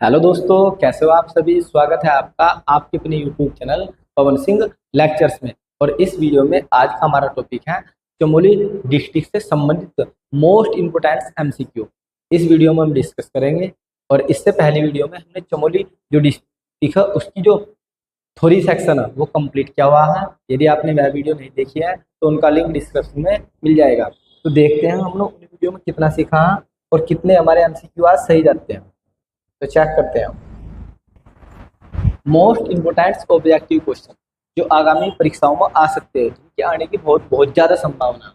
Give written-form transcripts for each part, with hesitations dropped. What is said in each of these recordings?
Hello दोस्तों, कैसे हो आप सभी। स्वागत है आपका आपके अपने YouTube channel Pawan Singh lectures में। और इस वीडियो में आज का हमारा टॉपिक है चमोली डिस्ट्रिक्ट से संबंधित मोस्ट इम्पोर्टेंट एमसीक्यू। इस वीडियो में हम डिस्कस करेंगे। और इससे पहले वीडियो में हमने चमोली जो डिस्ट्रिक्ट है उसकी जो थ्योरी सेक्शन है वो कंप्लीट किया हुआ है। यदि आपने वह वीडियो नहीं देखी है तो उनका लिंक डिस्क्रिप्शन में मिल जाएगा। तो देखते हैं हम लोग उन वीडियो में कितना सीखा है और कितने हमारे एमसीक्यू आज सही जाते हैं। तो चेक करते हैं। मोस्ट इम्पोर्टेंट ऑब्जेक्टिव क्वेश्चन जो आगामी परीक्षाओं में आ सकते हैं, जिनके आने की बहुत ज़्यादा संभावना है,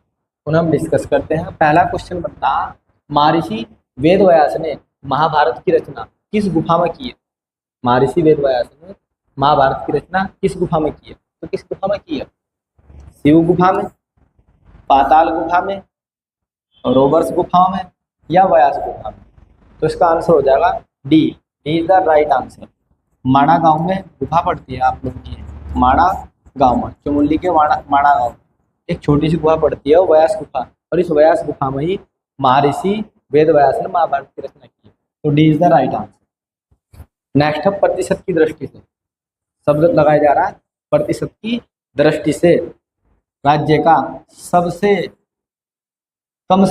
उन्हें हम डिस्कस करते हैं। पहला क्वेश्चन बनता है, महर्षि वेदव्यास ने महाभारत की रचना किस गुफा में की है। महर्षि वेदव्यास ने महाभारत की रचना किस गुफा में की है। तो किस गुफा में की है? शिव गुफा में, पाताल गुफा में, रोबर्स गुफा में या व्यास गुफा में। तो इसका आंसर हो जाएगा D is the right answer. Mana गांव में गुफा पड़ती है आप लोगों की, माणा गांव में, चमोली के माणा गांव में एक छोटी सी गुफा पड़ती है, व्यास गुफा। और इस व्यास गुफा में ही महर्षि वेदव्यास ने महाभारत की रचना की। तो D is the right answer. Next है प्रतिशत की दृष्टि से, शब्द लगाया जा रहा है प्रतिशत की दृष्टि से राज्य का सबसे कम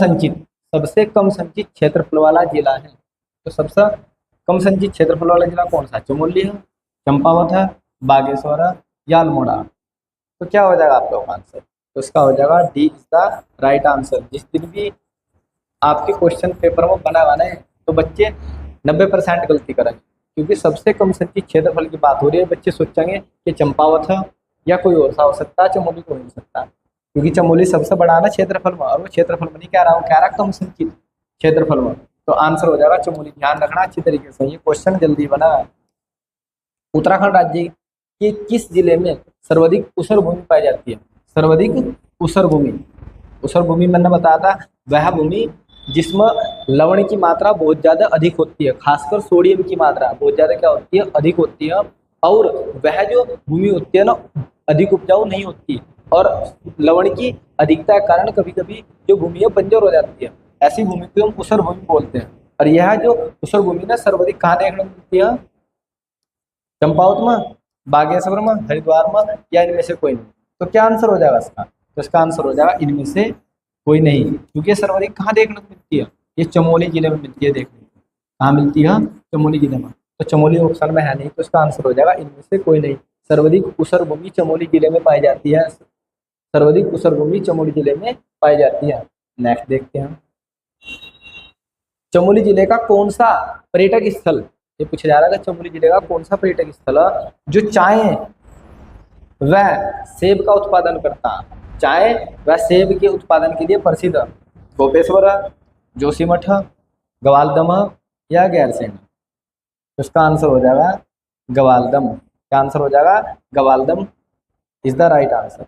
संचित क्षेत्रफल वाला जिला है। तो सबसे कम संचित क्षेत्रफल वाला जिला कौन सा है? चमोली है, चंपावत है, बागेश्वर है या अल्मोड़ा। तो क्या हो जाएगा आप लोगों का आंसर? तो इसका हो जाएगा D is the right answer. जिस दिन भी आपके क्वेश्चन पेपर में बना हुआ है तो बच्चे 90% गलती करेंगे, क्योंकि सबसे कम संचित क्षेत्रफल की बात हो रही है। बच्चे सोचेंगे कि चंपावत है या कोई और सा हो सकता है, चमोली को हो सकता है, क्योंकि चमोली सबसे बड़ा ना क्षेत्रफल में। और वो क्षेत्रफल में नहीं कह रहा हूँ, कह रहा कम संचित क्षेत्रफल में। तो आंसर हो जाएगा चमोली। ध्यान रखना अच्छी तरीके से, ये क्वेश्चन जल्दी बना है। उत्तराखंड राज्य के किस जिले में सर्वाधिक ऊसर भूमि पाई जाती है? सर्वाधिक ऊसर भूमि मैंने बताया था वह भूमि जिसमें लवण की मात्रा बहुत ज्यादा अधिक होती है, खासकर सोडियम की मात्रा बहुत ज्यादा क्या होती है? अधिक होती है। और वह जो भूमि होती है ना, अधिक उपजाऊ नहीं होती, और लवण की अधिकता के कारण कभी कभी जो भूमि है बंजर हो जाती है। ऐसी भूमि को हम ऊसर भूमि बोलते हैं। और यह जो ऊसर भूमि ना सर्वाधिक कहाँ देखने को मिलती है? चंपावत में, बागेश्वर में, हरिद्वार में या इनमें से कोई नहीं। तो क्या आंसर हो जाएगा इसका? तो इसका आंसर हो जाएगा इनमें से कोई नहीं, क्योंकि सर्वाधिक कहाँ देखने को मिलती है? ये चमोली जिले में मिलती है। देखने को कहाँ मिलती है? चमोली जिले में। तो चमोली ऑप्शन में है नहीं, तो इसका आंसर हो जाएगा इनमें से कोई नहीं। सर्वाधिक ऊसर भूमि चमोली जिले में पाई जाती है। सर्वाधिक ऊसर भूमि चमोली जिले में पाई जाती है। नेक्स्ट देखते हैं, चमोली जिले का कौन सा पर्यटक स्थल, ये पूछा जा रहा है, चमोली जिले का कौन सा पर्यटक स्थल है जो चाय व सेब का उत्पादन करता है? चाय व सेब के उत्पादन के लिए प्रसिद्ध है। गोपेश्वर, जोशीमठ, ग्वालदम या गैरसैंण। तो इसका आंसर हो जाएगा ग्वालदम। क्या आंसर हो जाएगा? Gwaldam is the right answer.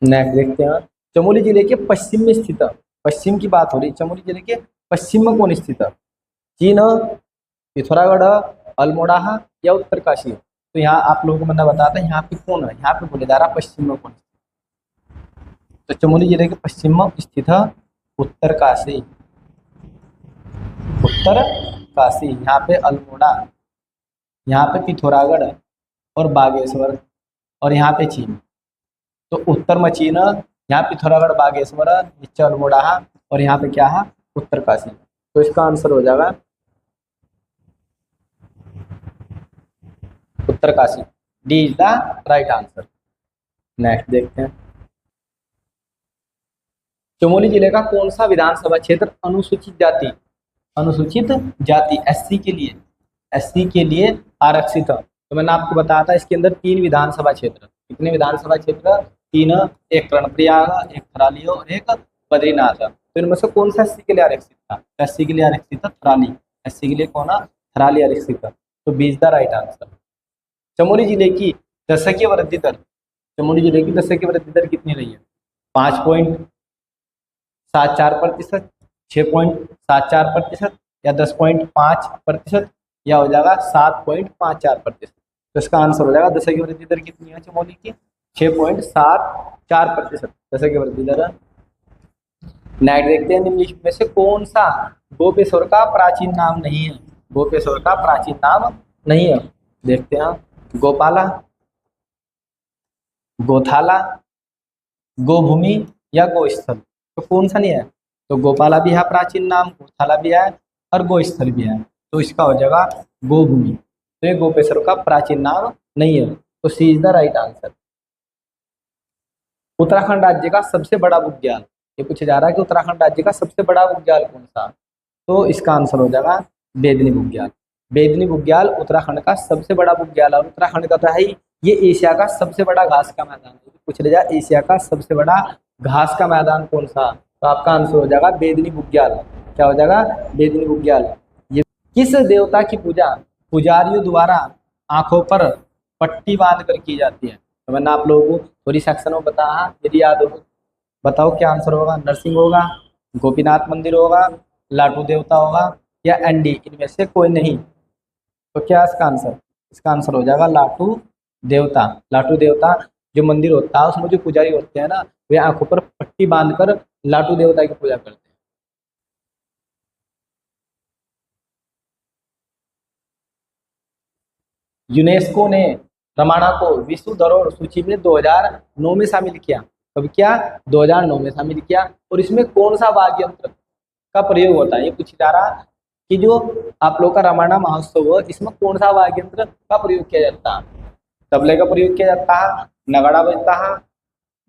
Next देखते हैं, चमोली जिले के पश्चिम में स्थित, पश्चिम की बात हो रही, चमोली जिले के पश्चिम में कौन स्थित है? चीन, पिथौरागढ़, अल्मोड़ा या उत्तरकाशी। तो यहाँ आप लोगों को मैंने बताया था यहाँ पे कौन है, यहाँ पे बोले जा रहा पश्चिम में कौन। तो चमोली जिले के पश्चिम में स्थित है उत्तरकाशी। उत्तरकाशी, यहाँ पे अल्मोड़ा, यहाँ पे पिथौरागढ़ और बागेश्वर, और यहाँ पे चीन। तो उत्तर में चीन, यहाँ पिथौरागढ़, बागेश्वर, नीचे अल्मोड़ा और यहाँ पे क्या है? उत्तरकाशी। तो इसका आंसर हो जाएगा Uttarkashi. D is the right answer. Next देखते हैं, चमोली जिले का कौन सा विधानसभा क्षेत्र अनुसूचित जाति एससी के लिए आरक्षित है? तो मैंने आपको बताया था इसके अंदर 3 विधानसभा क्षेत्र। कितने विधानसभा क्षेत्र? 3, एक कर्णप्रयाग, एक थराली और एक बद्रीनाथ। तो इनमें से कौन सा एससी के लिए आरक्षित था? एससी के लिए आरक्षित था थराली। एससी के लिए कौन है? थराली आरक्षित था। तो B is the right answer. Chamoli जिले की दशकीय वृद्धि दर, चमोली जिले की दशकीय वृद्धि दर कितनी रही है? 5.74%, 6.74% या 10.5% या हो जाएगा 7.54%। तो इसका आंसर हो जाएगा दशकीय वृद्धि दर कितनी है चमोली की? 6.74% दशकीय वृद्धि दर। नेक्स्ट देखते हैं, निम्नलिखित में से कौन सा गोपेश्वर का प्राचीन नाम नहीं है? गोपेश्वर का प्राचीन नाम नहीं है। देखते हैं, गोपाला, गोथाला, गोभूमि या गोस्थल, तो कौन सा नहीं है? तो गोपाला भी है प्राचीन नाम, गोथाला भी है और गोस्थल भी है, तो इसका हो जाएगा गोभूमि। तो ये गोपेश्वर का प्राचीन नाम नहीं है, तो C is the right answer. Uttarakhand राज्य का सबसे बड़ा बुग्याल, ये पूछा जा रहा है कि उत्तराखंड राज्य का सबसे बड़ा बुग्याल कौन सा, तो इसका आंसर हो जाएगा बेदनी बुग्याल। बेदनी बुग्याल उत्तराखंड का सबसे बड़ा बुग्याल है, और उत्तराखंड का तो है ही, ये एशिया का सबसे बड़ा घास का मैदान है। पूछ लिया जाए एशिया का सबसे बड़ा घास का मैदान कौन सा, तो आपका आंसर हो जाएगा बेदनी बुग्याल। क्या हो जाएगा? बेदनी बुग्याल। ये किस देवता की पूजा पुजारियों द्वारा आंखों पर पट्टी बांध कर की जाती है? तो मैंने आप लोगों को थोड़ी सेक्शन में बताया, यदि याद हो बताओ क्या आंसर होगा। नरसिंह होगा, गोपीनाथ मंदिर होगा, लाटू देवता होगा या एनडी, इनमें से कोई नहीं। तो क्या है इसका आंसर? इसका आंसर हो जाएगा लाटू देवता। लाटू देवता जो मंदिर होता है उसमें जो पुजारी होते हैं ना, वे आंखों पर पट्टी बांधकर लाटू देवता की पूजा करते हैं। यूनेस्को ने रमाणा को विश्व धरोहर सूची में 2009 में शामिल किया। कब किया? 2009 में शामिल किया। और इसमें कौन सा वाद्य यंत्र का प्रयोग होता है, ये पूछा जा रहा कि जो आप लोग का रामायण महोत्सव है, इसमें कौन सा वाद्य यंत्र का प्रयोग किया जाता है? तबले का प्रयोग किया जाता है, नगाड़ा बजता है,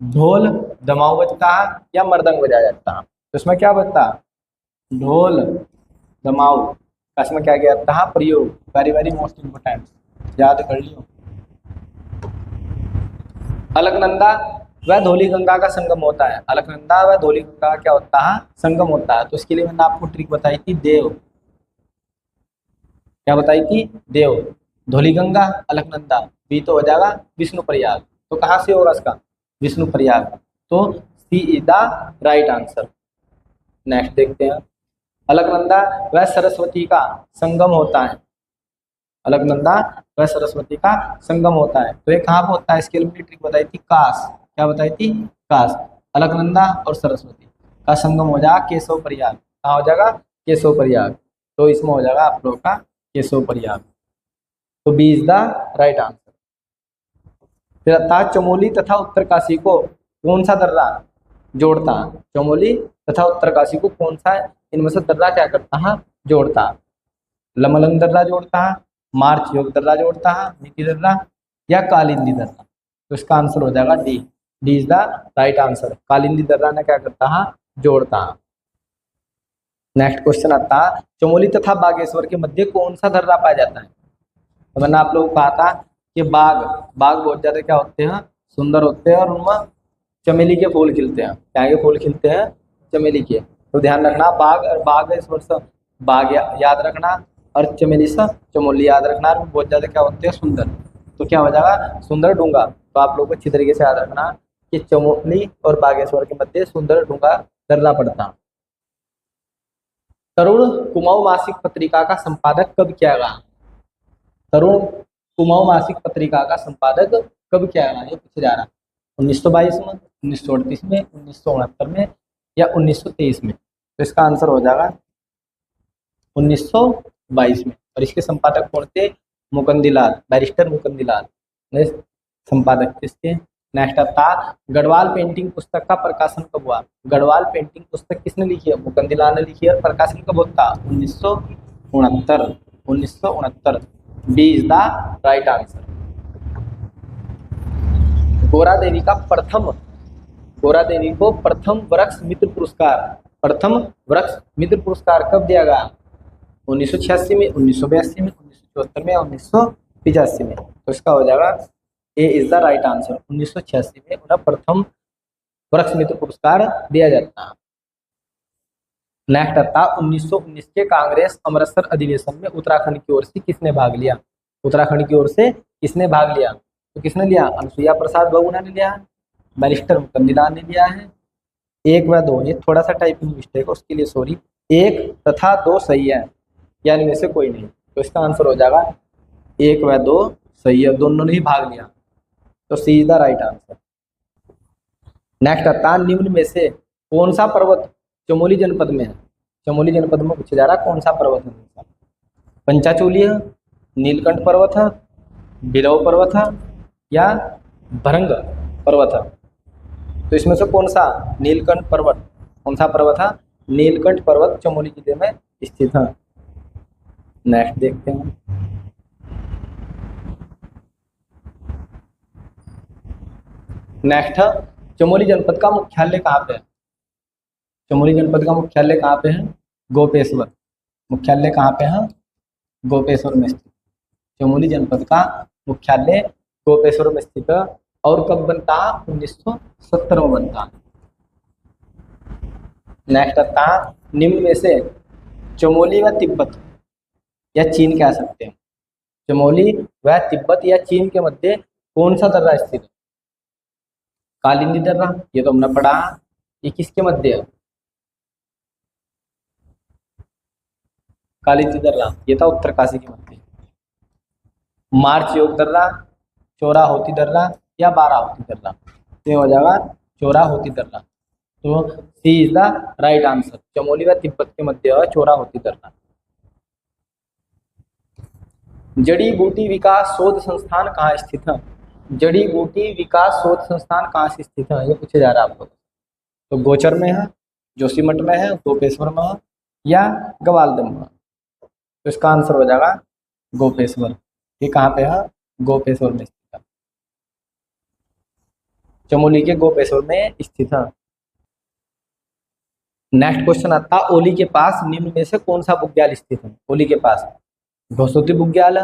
ढोल दमाऊ बजता है या मृदंग बजाया जाता है? तो इसमें क्या बजता है? ढोल दमाऊ का इसमें क्या किया जाता है? प्रयोग। वेरी वेरी मोस्ट इम्पोर्टेंट, याद कर लियो। अलकनंदा वह धौली गंगा का संगम होता है। अलकनंदा वह धौली गंगा का क्या होता है? संगम होता है। तो इसके लिए मैंने आपको ट्रिक बताई थी, देव। क्या बताई थी? देव। धौली गंगा, अलकनंदा, बी तो हो जाएगा विष्णु प्रयाग। तो कहाँ से होगा इसका? विष्णु प्रयाग। तो C is the right answer. Next देखते हैं, अलकनंदा वह सरस्वती का संगम होता है। अलकनंदा वह सरस्वती का संगम होता है। तो ये कहाँ पर होता है? इसके लिए ट्रिक बताई थी, काश। क्या बताई थी? काश। अलकनंदा और सरस्वती का संगम हो जाएगा केशव प्रयाग। कहाँ हो जाएगा? केशव प्रयाग। तो इसमें हो जाएगा आप लोग का केशव प्रयाग। तो B is the right answer. फिर आता है, चमोली तथा उत्तरकाशी को कौन सा दर्रा जोड़ता है? चमोली तथा उत्तरकाशी को कौन सा इनमें से दर्रा क्या करता है? जोड़ता है। लमलंग दर्रा जोड़ता है, मार्च योग दर्रा जोड़ता है, नीति दर्रा या कालिंदी दर्रा? तो इसका आंसर हो जाएगा D. D is the right answer. Kalindi दर्रा ने क्या करता है? जोड़ता है। नेक्स्ट क्वेश्चन आता है, चमोली तथा बागेश्वर के मध्य कौन सा दर्रा पाया जाता है? तो मैंने आप लोगों को कहा था कि बाग बहुत ज्यादा क्या होते हैं? सुंदर होते हैं, और उनमें चमेली के फूल खिलते हैं। क्या के फूल खिलते हैं? चमेली के। तो ध्यान रखना, बाग और बागेश्वर से बाग याद रखना, और चमेली से चमोली याद रखना। बहुत ज्यादा क्या होते हैं? सुंदर। तो क्या हो जाएगा? सुंदर डूंगा। तो आप लोगों को अच्छी तरीके से याद रखना कि चमोली और बागेश्वर के मध्य सुंदर डूंगा दर्रा पड़ता है। तरुण कुमाऊं मासिक पत्रिका का संपादक कब किया गया? तरुण कुमाऊं मासिक पत्रिका का संपादक कब किया गया, ये पूछा जा रहा है। 1922 में, 1938 में, 1969 में या 1923 में? तो इसका आंसर हो जाएगा 1922 में। और इसके संपादक कौन थे? मुकुंदलाल, बैरिस्टर मुकुंदलाल ने संपादक थे इसके। नेक्स्ट आता, गढ़वाल पेंटिंग पुस्तक का प्रकाशन कब हुआ? गढ़वाल पेंटिंग पुस्तक किसने लिखी है? मुकुंदलाल ने लिखी है। और प्रकाशन कब होता? 1969। 1969। B is the right answer. Gaura Devi का प्रथम, गोरा देवी को प्रथम वृक्ष मित्र पुरस्कार, प्रथम वृक्ष मित्र पुरस्कार कब दिया गया? 1986 में, 1982 में, 1974 में या 1985 में? तो इसका हो जाएगा ए इज द राइट आंसर। 1986 में उन्हें प्रथम वृक्ष मित्र पुरस्कार दिया जाता है। नेक्स्ट आता, 1919 के कांग्रेस अमृतसर अधिवेशन में उत्तराखंड की ओर से किसने भाग लिया? उत्तराखंड की ओर से किसने भाग लिया? तो किसने लिया? अनुसुईया प्रसाद बहुगुणा ने लिया, बैरिस्टर मुकुंदलाल ने लिया है। एक व दो, ये थोड़ा सा टाइपिंग मिस्टेक है, उसके लिए सॉरी। एक तथा दो सही है, यानी में से कोई नहीं। तो इसका आंसर हो जाएगा एक व दो सही है, दोनों ने ही भाग लिया। तो C is the right answer. Next आता, निम्न में से कौन सा पर्वत चमोली जनपद में है? चमोली जनपद में पूछा जा रहा है कौन सा पर्वत है? पंचाचूलिय, नीलकंठ पर्वत, बिलव पर्वत या भरंग पर्वत। तो इसमें से कौन सा नीलकंठ पर्वत, कौन सा पर्वत है? नीलकंठ पर्वत चमोली जिले में स्थित है। नेक्स्ट देखते हैं। नेक्स्ट है चमोली जनपद का मुख्यालय कहाँ पे है? चमोली जनपद का मुख्यालय कहाँ पे है? गोपेश्वर। मुख्यालय कहाँ पे है? गोपेश्वर में स्थित। चमोली जनपद का मुख्यालय गोपेश्वर में स्थित है। और कब बनता है? 1970 में बनता है। नेक्स्ट आता है निम्न में से चमोली व तिब्बत या चीन कह सकते हैं। चमोली व तिब्बत या चीन के मध्य कौन सा दर्रा स्थित है? कालिंदी दर्रा, ये तो हमने पढ़ा। ये किसके मध्य है? कालिंदी दर्रा, ये था उत्तरकाशी के मध्य। मार्च योग दर्रा, चौराहोती दर्रा या बाराहोती दर्रा? तो ये हो जाएगा चौराहोती दर्रा। तो C is the right answer. Chamoli व तिब्बत के मध्य है चौराहोती दर्रा। जड़ी बूटी विकास शोध संस्थान कहाँ स्थित है? जड़ी बूटी विकास शोध संस्थान कहाँ से स्थित है, ये पूछे जा रहा है आप लोग। तो गोचर में है, जोशीमठ में है, गोपेश्वर में है या ग्वालदम में? तो इसका आंसर हो जाएगा गोपेश्वर। ये कहाँ पे है? गोपेश्वर में स्थित है। चमोली के गोपेश्वर में स्थित है। नेक्स्ट क्वेश्चन आता है ओली के पास निम्न में से कौन सा बुग्याल स्थित है? ओली के पास घोसोती बुग्याल,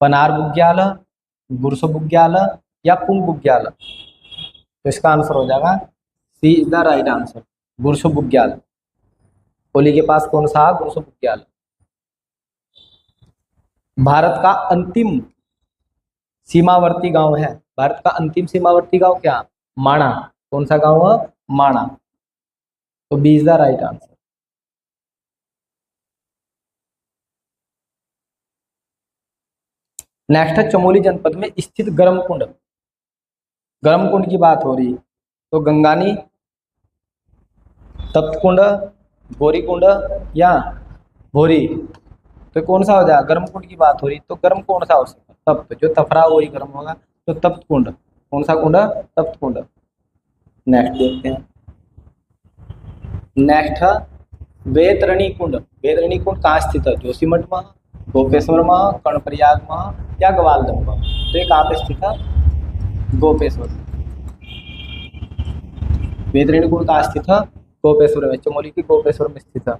पनार बुग्याल, गुरसो बुग्याल या पुंग बुग्याल? तो इसका आंसर हो जाएगा C is the right answer, गुरसो बुग्याल। ओली के पास कौन सा? गुरसो बुग्याल। भारत का अंतिम सीमावर्ती गांव है। भारत का अंतिम सीमावर्ती गांव क्या? माणा। कौन सा गांव है? माणा। तो B is the right answer. Next है चमोली जनपद में स्थित गर्म कुंड। गर्म कुंड की बात हो रही तो गंगानी, तप्त कुंड, भोरी कुंड या भोरी? तो कौन सा हो जाएगा? गर्म कुंड की बात हो रही तो गर्म कौन सा हो सकता? तप्त, जो तफरा वही गर्म होगा। तो तप्त कुंड। कौन सा कुंड? तप्त कुंड। नेक्स्ट देखते हैं। नेक्स्ट है वेतरणी कुंड। वेतरणी कुंड कहाँ स्थित है? जोशीमठ में, गोपेश्वर में, कर्णप्रयाग में या ग्वालदम में? तो ये कहाँ पे स्थित है? गोपेश्वर। वेतरणी कुंड कहाँ स्थित है? गोपेश्वर में। चमोली के गोपेश्वर में स्थित है।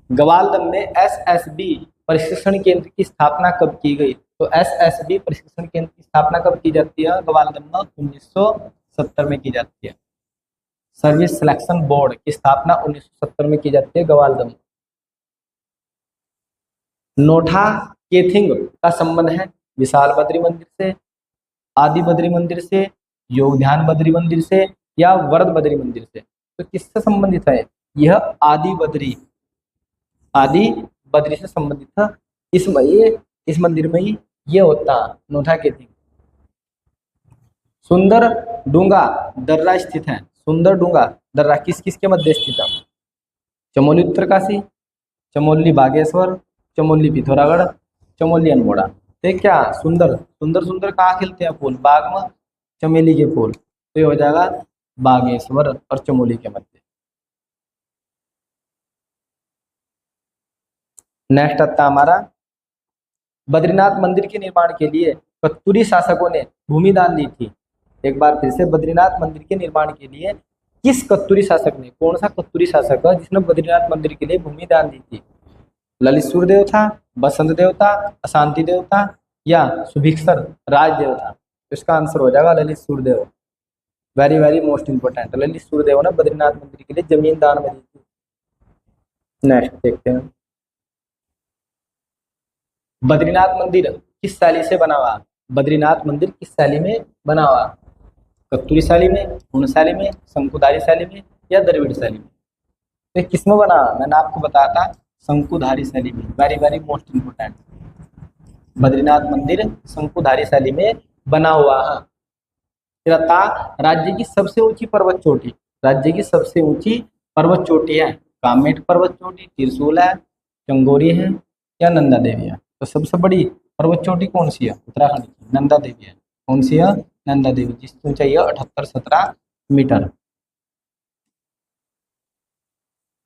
ग्वालदम में एसएसबी प्रशिक्षण केंद्र की स्थापना कब की गई? तो एसएसबी प्रशिक्षण केंद्र की स्थापना कब की जाती है? ग्वालदम में 1970 में की जाती है। सर्विस सिलेक्शन बोर्ड की स्थापना 1970 में की जाती है ग्वालदम। नोठा केथिंग का संबंध है विशाल बद्री मंदिर से, आदि बद्री मंदिर से, योगध्यान बद्री मंदिर से या वरद बद्री मंदिर से? तो किससे संबंधित है? यह आदि बद्री, आदि बद्री से संबंधित था। इस मंदिर में ही ये होता नोठा केथिंग। सुंदर डूंगा दर्रा स्थित है। सुंदर डूंगा दर्रा किस किस के मध्य स्थित है? चमोली उत्तरकाशी, चमोली बागेश्वर, चमोली पिथौरागढ़, चमोली अल्मोड़ा? तो क्या सुंदर सुंदर सुंदर कहाँ खिलते हैं फूल? बाग में, चमेली के फूल। तो ये हो जाएगा बागेश्वर और चमोली के मध्य। नेक्स्ट आता हमारा बद्रीनाथ मंदिर के निर्माण के लिए कत्तूरी शासकों ने भूमि दान दी थी। एक बार फिर से बद्रीनाथ मंदिर के निर्माण के लिए किस कत्तूरी शासक ने, कौन सा कत्तूरी शासक है जिसने बद्रीनाथ मंदिर के लिए भूमि दान दी थी? ललित सूर्यदेव था, बसंत देव था, अशांति देव था या सुभिक्षर राजदेव था? तो इसका आंसर हो जाएगा Lalit Suryadev. Very very most important. Lalit Suryadev ने बद्रीनाथ मंदिर के लिए जमीन दान में दी थी। नेक्स्ट देखते हैं। बद्रीनाथ मंदिर किस शैली से बना हुआ? बद्रीनाथ मंदिर किस शैली में बना हुआ? कत्तूरी शैली में, हुण शैली में, शंकुधारी शैली में या द्रविड़ शैली में? तो किस में बना? मैंने आपको बताया था शंकुधारी शैली में। Very very most important. Badrinath मंदिर शंकुधारी शैली में बना हुआ है। फिर आता राज्य की सबसे ऊंची पर्वत चोटी। राज्य की सबसे ऊंची पर्वत चोटी है कामेट पर्वत चोटी, त्रिशूल है, चंगोरी है या नंदा देवी है? तो सबसे बड़ी पर्वत चोटी कौन सी है? उत्तराखंड की नंदा देवी है। कौन सी है? नंदा देवी, जिसकी ऊंचाई है 78-17 मीटर।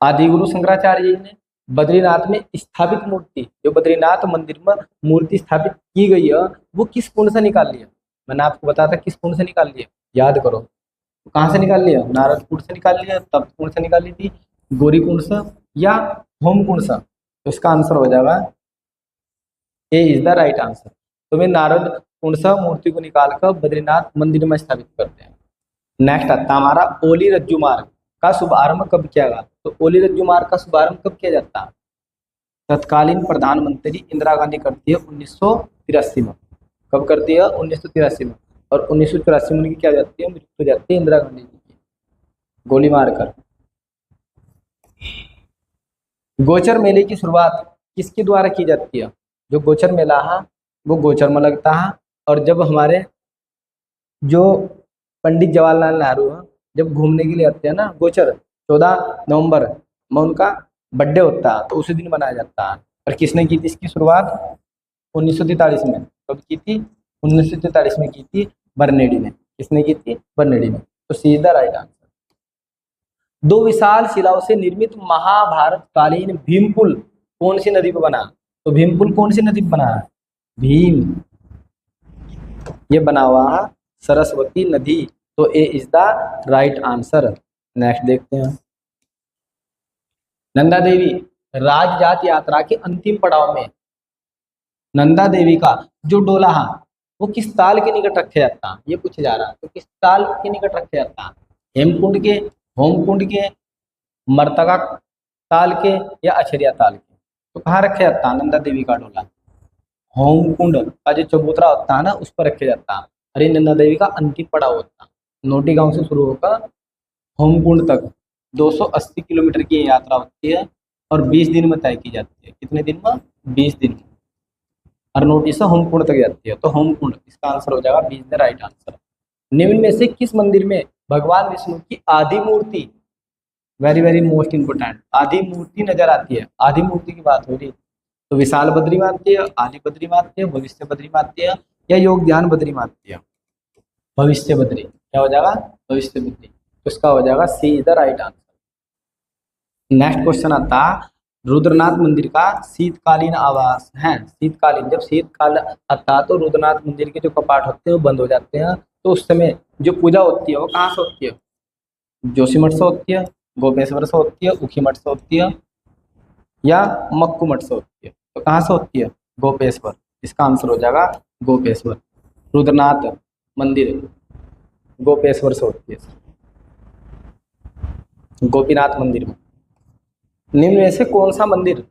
आदिगुरु शंकराचार्य जी ने बद्रीनाथ में स्थापित मूर्ति, जो बद्रीनाथ मंदिर में मूर्ति स्थापित की गई है, वो किस कुंड से निकाल लिया? मैंने आपको बताया था किस कुंड से निकाल लिया, याद करो। तो कहाँ से निकाल लिया? नारद कुंड से निकाल लिया, तप्त कुंड से निकाली थी, गौरी कुंड से या होम कुंड से? तो इसका आंसर हो जाएगा ए इज द राइट आंसर। तो वे नारद कुंड से मूर्ति को निकालकर बद्रीनाथ मंदिर में स्थापित करते हैं। नेक्स्ट आता है हमारा ओली रज्जू मार्ग का शुभारंभ कब किया गया? तो ओली रज्जू मार्ग का शुभारंभ कब किया जाता है? तत्कालीन प्रधानमंत्री इंदिरा गांधी करती है 1983 में। कब करती है? 1983 में। और 1984 में उनकी क्या हो जाती है? मृत्यु हो जाती है इंदिरा गांधी जी की, गोली मारकर। गोचर मेले की शुरुआत किसके द्वारा की जाती है? जो गोचर मेला है वो गोचर में लगता है, और जब हमारे जो पंडित जवाहरलाल नेहरू हैं, जब घूमने के लिए आते हैं ना गोचर, 14 नवंबर में उनका बर्थडे होता है, तो उसी दिन मनाया जाता है। और किसने की थी इसकी शुरुआत? 1943 में। कब की थी? 1943 में की थी बर्नेडी ने। किसने की थी? बर्नेडी ने। तो सीधा राइट आंसर। दो विशाल शिलाओं से निर्मित महाभारत कालीन भीम पुल कौन सी नदी पर बना? तो भीम पुल कौन सी नदी पर बना है? भीम, ये बना हुआ है सरस्वती नदी। तो A is the right answer. Next देखते हैं। नंदा देवी राजजात यात्रा के अंतिम पड़ाव में नंदा देवी का जो डोला है वो किस ताल के निकट रखे जाता है? ये पूछा जा रहा है। तो किस ताल के निकट रखे जाता है? हेमकुंड के, होमकुंड के, मर्तका ताल के या अछरिया ताल के? तो कहाँ रखे जाता है नंदा देवी का डोला? होमकुंड का जो चबूतरा होता है ना, उस पर रखे जाता है। अरे नंदा देवी का अंतिम पड़ाव होता है नोटी गांव से शुरू होकर होमकुंड तक 280 किलोमीटर की यात्रा होती है और 20 दिन में तय की जाती है। कितने दिन में? 20 दिन में। और नोटी से होमकुंड तक जाती है। तो होमकुंड इसका आंसर हो जाएगा, B is the right answer. निम्न में से किस मंदिर में भगवान विष्णु की आदि मूर्ति, वेरी वेरी मोस्ट इंपोर्टेंट, आदि मूर्ति नजर आती है? आदि मूर्ति की बात हो रही, तो विशाल बद्री मानती है, आदि बद्री मानती है, भविष्य बद्री मानती है या योग ध्यान बद्री मानती है? भविष्य बद्री। क्या हो जाएगा? भविष्य बद्री। तो इसका हो जाएगा C is the right answer. Next question आता है रुद्रनाथ मंदिर का शीतकालीन आवास है। शीतकालीन, जब शीतकाल आता है तो रुद्रनाथ मंदिर के जो कपाट होते हैं वो बंद हो जाते हैं। तो उस समय जो पूजा होती है वो कहाँ से होती है? जोशीमठ से होती है, गोपेश्वर से होती है, ऊखीमठ से होती है या मक्कू मठ से होती है? तो कहाँ से होती है? गोपेश्वर। इसका आंसर हो जाएगा गोपेश्वर। रुद्रनाथ मंदिर गोपेश्वर से होती है, गोपीनाथ मंदिर में। निम्न में से कौन सा मंदिर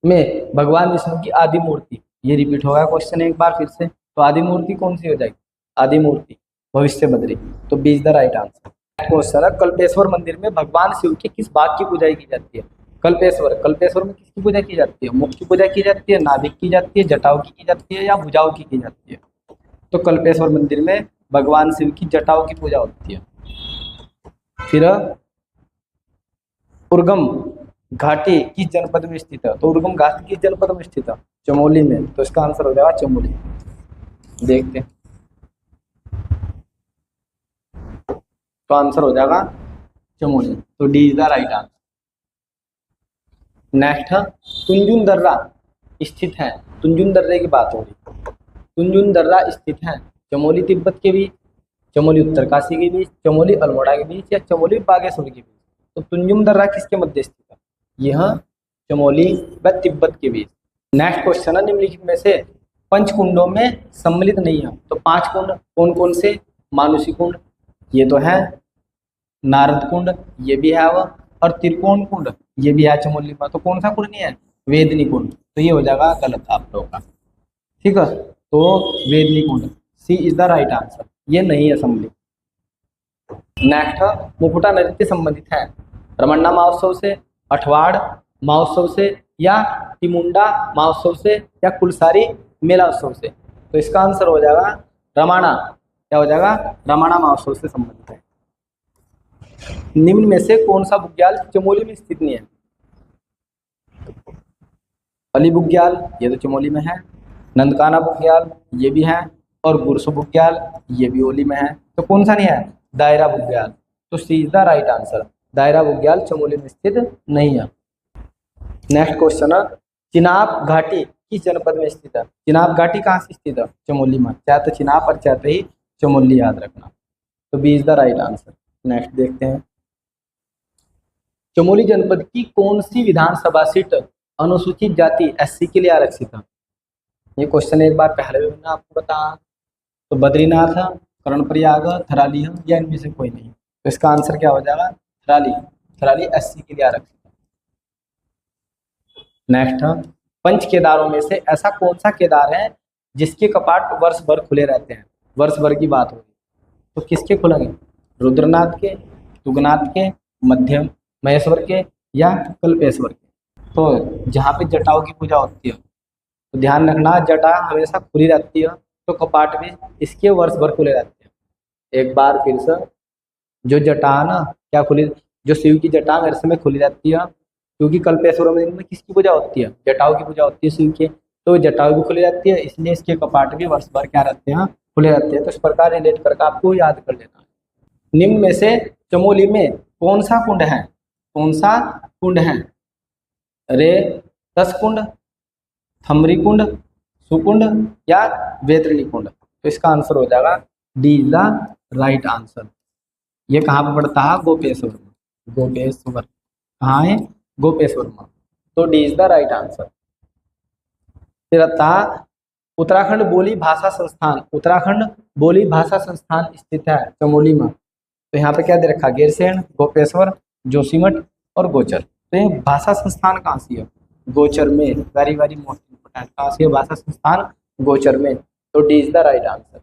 में भगवान विष्णु की आदि मूर्ति, ये रिपीट होगा क्वेश्चन एक बार फिर से, तो आदि मूर्ति कौन सी हो जाएगी? आदि मूर्ति भविष्य बद्री। तो B is the right answer. Question है कल्पेश्वर मंदिर में भगवान शिव के किस भाग की पूजा की जाती है? कल्पेश्वर, कल्पेश्वर में किसकी पूजा की जाती है? मुख की पूजा की जाती है, नाभिक की जाती है, जटाओं की जाती है या भुजाओं की जाती है? तो कल्पेश्वर मंदिर में भगवान शिव की जटाओं की पूजा होती है। फिर उर्गम घाटी किस जनपद में स्थित है? तो उर्गम घाटी किस जनपद में स्थित है? चमोली में। तो इसका आंसर हो जाएगा चमोली। देखते हैं, तो आंसर हो जाएगा चमोली। तो D is the right answer. Next है तुंजुन दर्रा स्थित है। तुंजुन दर्रे की बात हो रही। तुंजुन दर्रा स्थित है चमोली तिब्बत के बीच, चमोली उत्तरकाशी के बीच, चमोली अल्मोड़ा के बीच या चमोली बागेश्वर के बीच? तो तुंजुन दर्रा किसके मध्य स्थित है? यह चमोली व तिब्बत के बीच। नेक्स्ट क्वेश्चन है निम्नलिखित में से पंचकुंडों में सम्मिलित नहीं है। तो 5 कुंड कौन कौन से? मानुषी कुंड, ये तो है, नारद कुंड, ये भी है वह, और त्रिकोण कुंड, ये भी है चमोली में। तो कौन सा कुंड नहीं है? वेदनी कुंड। तो ये हो जाएगा गलत आप लोगों का, ठीक है। तो वेदनी कुंड, सी इज द राइट आंसर, ये नहीं है सम्मिलित। नेक्स्ट मुकुटा नृत्य संबंधित है रमन्ना महोत्सव से, अठवाड़ महोत्सव से या टिमुंडा महोत्सव से या कुलसारी मेला उत्सव से? तो इसका आंसर हो जाएगा रमाणा। क्या हो जाएगा? रमाणा महोत्सव से संबंधित है। निम्न में से कौन सा बुग्याल चमोली में स्थित नहीं है? पली बुग्याल ये तो चमोली में है, नंदकाना बुग्याल ये भी है, और गुरसु बुग्याल ये भी ओली में है। तो कौन सा नहीं है? दायरा बुग्याल। तो C is the right answer. दायरा बुग्याल चमोली में स्थित नहीं है। नेक्स्ट क्वेश्चन है, चिनाब घाटी किस जनपद में स्थित है? चिनाब घाटी कहाँ से स्थित है? चमोली में। चाहे तो चिनाब और चाहे तो ही चमोली याद रखना। तो B is the right answer. Next देखते हैं, चमोली जनपद की कौन सी विधानसभा सीट अनुसूचित जाति एससी के लिए आरक्षित है? ये क्वेश्चन एक बार पहले भी मैंने आपको बताया। तो बद्रीनाथ है, कर्णप्रयाग, थराली है, या इनमें से कोई नहीं। तो इसका आंसर क्या हो जाएगा? थराली। थराली एससी के लिए आरक्षित है। नेक्स्ट है, पंच केदारों में से ऐसा कौन सा केदार है जिसके कपाट वर्ष भर खुले रहते हैं? वर्ष भर की बात होगी तो किसके खुलेंगे? रुद्रनाथ के, तुंगनाथ के, मध्यम महेश्वर के, या कल्पेश्वर के। तो जहाँ पे जटाओं की पूजा होती है तो ध्यान रखना, जटा हमेशा खुली रहती है, तो कपाट भी इसके वर्ष भर खुले रहते हैं। एक बार फिर से, जो जटा है ना क्या खुली, जो शिव की जटा वर्ष में खुली रहती है, क्योंकि कल्पेश्वर में किसकी पूजा होती है? जटाओं की पूजा होती है शिव के, तो जटाओं भी खुली रहती है, इसलिए इसके कपाट भी वर्ष भर क्या रहते हैं? खुले रहते हैं। तो इस प्रकार रिलेट करके आपको याद कर लेना है। निम्न में से चमोली में कौन सा कुंड है? कौन सा कुंड है? रे तस कुंड, थमरी कुंड, सुकुंड, या वेतरणी कुंड। तो इसका आंसर हो जाएगा D is the right answer. ये कहाँ पर पड़ता है? गोपेश्वर में। गोपेश्वर कहाँ है? गोपेश्वर में। तो D is the right answer. फिर था उत्तराखंड बोली भाषा संस्थान। उत्तराखंड बोली भाषा संस्थान स्थित है चमोली में। तो यहाँ पे क्या दे रखा? गैरसैंण, गोपेश्वर, जोशीमठ और गोचर। तो ये भाषा संस्थान कहाँ से है? गोचर में। वेरी वेरी मोस्ट इंपोर्टेंट, कहाँ से है भाषा संस्थान? गोचर में। तो D is the right answer.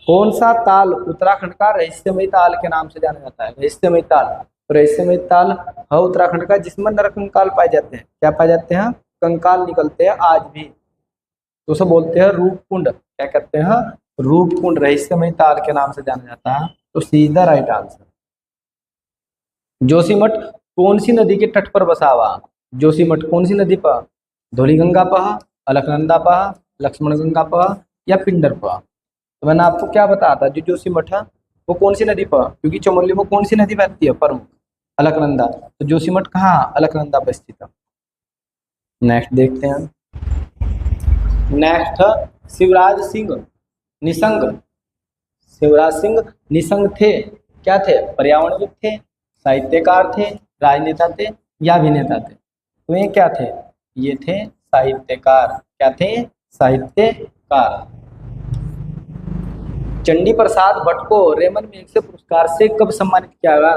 कौन सा ताल उत्तराखंड का रहस्यमयी ताल के नाम से जाना जाता है? रहस्यमयी ताल। तो रहस्यमयी ताल है उत्तराखंड का जिसमें नर कंकाल पाए जाते हैं। क्या पाए जाते हैं? कंकाल निकलते हैं आज भी। तो उसे बोलते हैं रूपकुंड। क्या कहते हैं? रूपकुंड। रहस्यमयी ताल के नाम से जाना जाता है। तो C is the right answer. Joshimath कौन सी नदी के तट पर बसा हुआ? जोशीमठ कौन सी नदी पर? धौलीगंगा पर, अलकनंदा पर, लक्ष्मणगंगा पर, या पिंडर पर। तो मैंने आपको क्या बताया था, जो जोशीमठ है वो कौन सी नदी पर? क्योंकि चमोली में कौन सी नदी बहती है प्रमुख? अलकनंदा। तो जोशीमठ कहाँ? अलकनंदा पर स्थित है। नेक्स्ट देखते हैं। नेक्स्ट शिवराज सिंह निसंग। शिवराज सिंह निसंग थे, क्या थे? पर्यावरणविद थे, साहित्यकार थे, राजनेता थे, या अभिनेता थे। तो ये क्या थे? ये थे साहित्यकार। क्या थे? साहित्यकार। चंडी प्रसाद भट्ट को रेमन मैग्सेसे पुरस्कार से कब सम्मानित किया गया?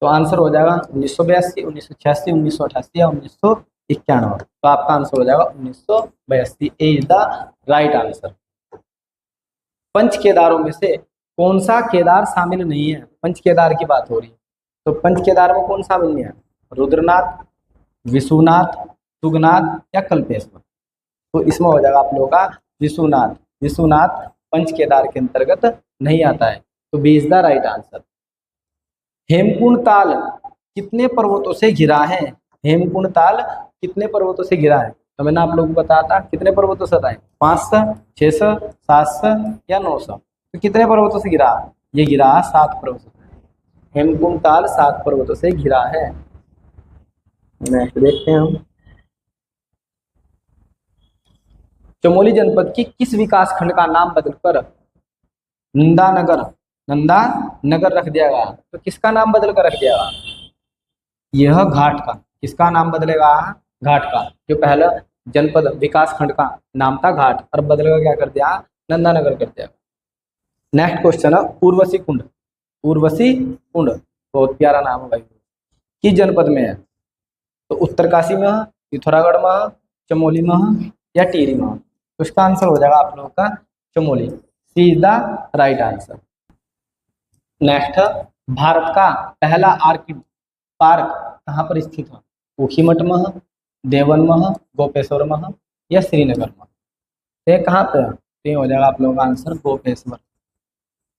तो आंसर हो जाएगा 1982, 1986, 1988 या 1991। तो आपका आंसर हो जाएगा 1982। ए इज द राइट आंसर। पंच केदारों में से कौन सा केदार शामिल नहीं है? पंच केदार की बात हो रही है। तो पंच केदार में कौन शामिल नहीं है? रुद्रनाथ, विश्वनाथ, तुंगनाथ, या कल्पेश्वर। तो इसमें हो जाएगा आप लोगों का विश्वनाथ। विश्वनाथ पंच केदार के अंतर्गत नहीं आता है। तो B is the right answer. Hemkund Tal कितने पर्वतों से घिरा है? हेमकुंड ताल कितने पर्वतों से घिरा है? तो मैंने आप लोगों को बताया था कितने पर्वतों से बताएं? 500, 600, 700 या 900। तो कितने पर्वतों से घिरा? ये घिरा 7 पर्वतों से। हेमकुंड ताल 7 पर्वतों से घिरा है। नेक्स्ट देखते हैं हम। चमोली जनपद की किस विकास खंड का नाम बदलकर नंदा नगर रख दिया गया? तो किसका नाम बदल कर रख दिया गया? यह घाट का। किसका नाम बदलेगा? घाट का। जो पहला जनपद विकास खंड का नाम था घाट, और बदल कर क्या कर दिया? नंदा नगर कर दिया। नेक्स्ट क्वेश्चन है उर्वशी कुंड। उर्वशी कुंड बहुत प्यारा नाम है भाई। किस जनपद में है? तो उत्तरकाशी में है, पिथौरागढ़ में है, चमोली में है, या टिहरी में है। तो इसका आंसर हो जाएगा आप लोगों का Chamoli. C is the right answer. Next Bharat का पहला आर्किड पार्क कहाँ पर स्थित है? ऊखीमठ में है, देवन में है, गोपेश्वर में है, या श्रीनगर में। तो कहाँ पे है? तो ये हो जाएगा आप लोगों का आंसर गोपेश्वर।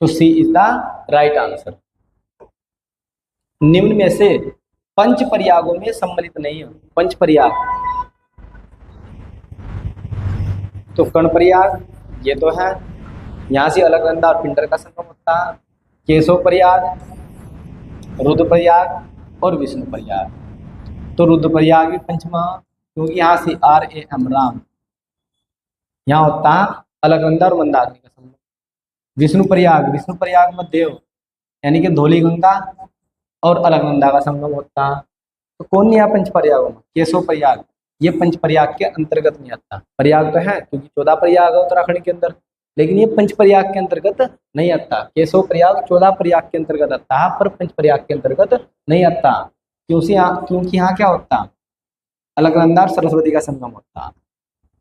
तो C is the right answer. निम्न में से पंच प्रयागों में सम्मिलित नहीं है। पंच प्रयाग तो कर्णप्रयाग ये तो है, यहाँ से अलकनंदा और पिंडर का संगम होता है। केशव प्रयाग, रुद्रप्रयाग और विष्णुप्रयाग। तो रुद्रप्रयाग भी पंचमा, क्योंकि यहाँ से RAM राम, यहाँ होता है अलकनंदा और मंदाकिनी का संगम। विष्णुप्रयाग, विष्णुप्रयाग में देव यानी कि धौली गंगा और अलकनंदा का संगम होता है। तो कौन नहीं है पंचप्रयागों में? केशव प्रयाग, ये पंचप्रयाग के अंतर्गत नहीं आता। प्रयाग तो है क्योंकि 14 प्रयाग है उत्तराखंड के अंदर, लेकिन ये पंचप्रयाग के अंतर्गत नहीं आता। केशव प्रयाग 14 प्रयाग के अंतर्गत आता है, पर पंचप्रयाग के अंतर्गत नहीं आता। क्योंकि यहाँ क्या होता है? अलकनंदा और सरस्वती का संगम होता है।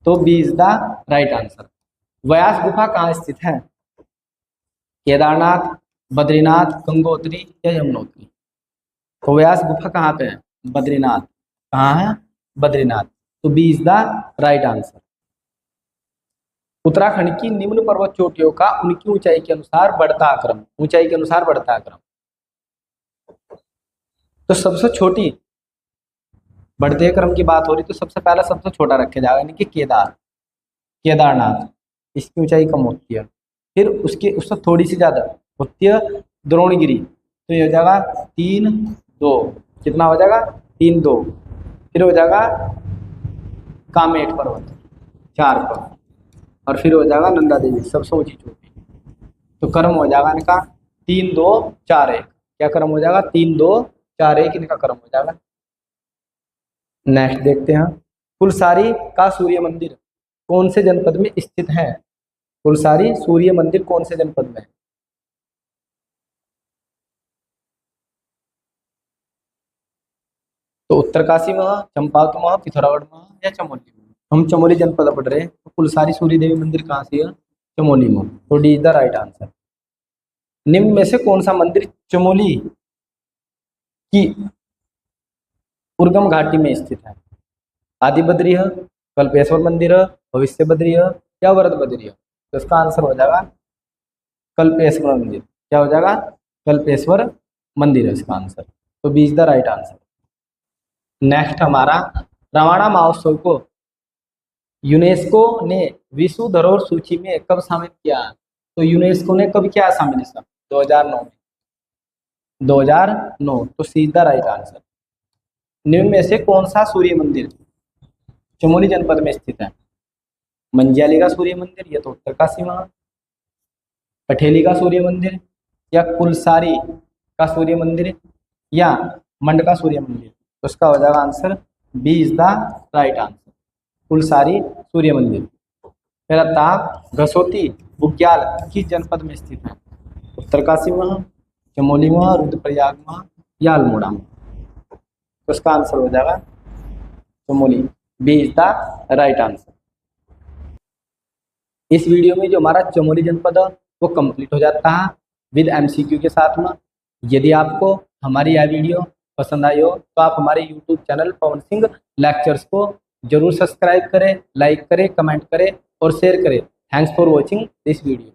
तो B is the right answer. Vyas गुफा कहाँ स्थित है? केदारनाथ, बद्रीनाथ, गंगोत्री या यमुनोत्री? तो व्यास गुफा कहाँ पे है? बद्रीनाथ। कहाँ है? बद्रीनाथ। तो B is the right answer. Uttarakhand की निम्न पर्वत चोटियों का उनकी ऊंचाई के अनुसार बढ़ता क्रम, ऊंचाई के अनुसार बढ़ता क्रम। तो सबसे छोटी बढ़ते क्रम की बात हो रही तो सबसे पहला सबसे छोटा रखा जाएगा, यानी कि केदारनाथ, इसकी ऊंचाई कम होती है। फिर उससे थोड़ी सी ज्यादा होती है द्रोणगिरी, तो ये हो जाएगा 3-2। कितना हो जाएगा? 3-2। फिर हो जाएगा कामेट पर्वत 4 पर, और फिर हो जाएगा नंदा देवी सबसे ऊंची चोटी। तो क्रम हो जाएगा इनका 3-2-4-1। क्या क्रम हो जाएगा? 3-2-4-1 इनका क्रम हो जाएगा। नेक्स्ट देखते हैं, कुलसारी का सूर्य मंदिर कौन से जनपद में स्थित है? कुलसारी सूर्य मंदिर कौन से जनपद में है? तो उत्तरकाशी में, चंपावत में, पिथौरागढ़ में या चमोली में? हम चमोली जनपद पढ़ रहे हैं, तो कुलसारी सूर्य देवी मंदिर कहाँ से है? चमोली में। तो D is the right answer. निम्न में से कौन सा मंदिर चमोली की उर्गम घाटी में स्थित है? आदि बद्री है, कल्पेश्वर मंदिर है, भविष्य बद्री है या वरद बद्री है? तो इसका आंसर हो जाएगा कल्पेश्वर मंदिर। क्या हो जाएगा? कल्पेश्वर मंदिर है इसका आंसर। तो B is the right answer. Next हमारा, रवाना महोत्सव को यूनेस्को ने विश्व धरोहर सूची में कब शामिल किया? तो यूनेस्को ने कब किया शामिल इसका? 2009 में। 2009। तो C is the right answer. निम्न में से कौन सा सूर्य मंदिर चमोली जनपद में स्थित है? मंजियाली का सूर्य मंदिर, यह तो उत्तरकाशी में, पठेली का सूर्य मंदिर या कुलसारी का सूर्य मंदिर या मंड का सूर्य मंदिर? तो उसका हो जाएगा answer B is the right answer, Kulsari Surya मंदिर। फिर आता घसोती बुग्याल किस जनपद में स्थित है? उत्तरकाशी में, चमोली में, रुद्रप्रयाग में या अल्मोड़ा में? तो उसका आंसर हो जाएगा Chamoli. B is the right answer. इस वीडियो में जो हमारा चमोली जनपद है वो कंप्लीट हो जाता है विद MCQ के साथ में। यदि आपको हमारी यह वीडियो पसंद आई हो तो आप हमारे YouTube channel Pawan Singh lectures को जरूर सब्सक्राइब करें, लाइक करें, कमेंट करें और शेयर करें। Thanks for watching this video.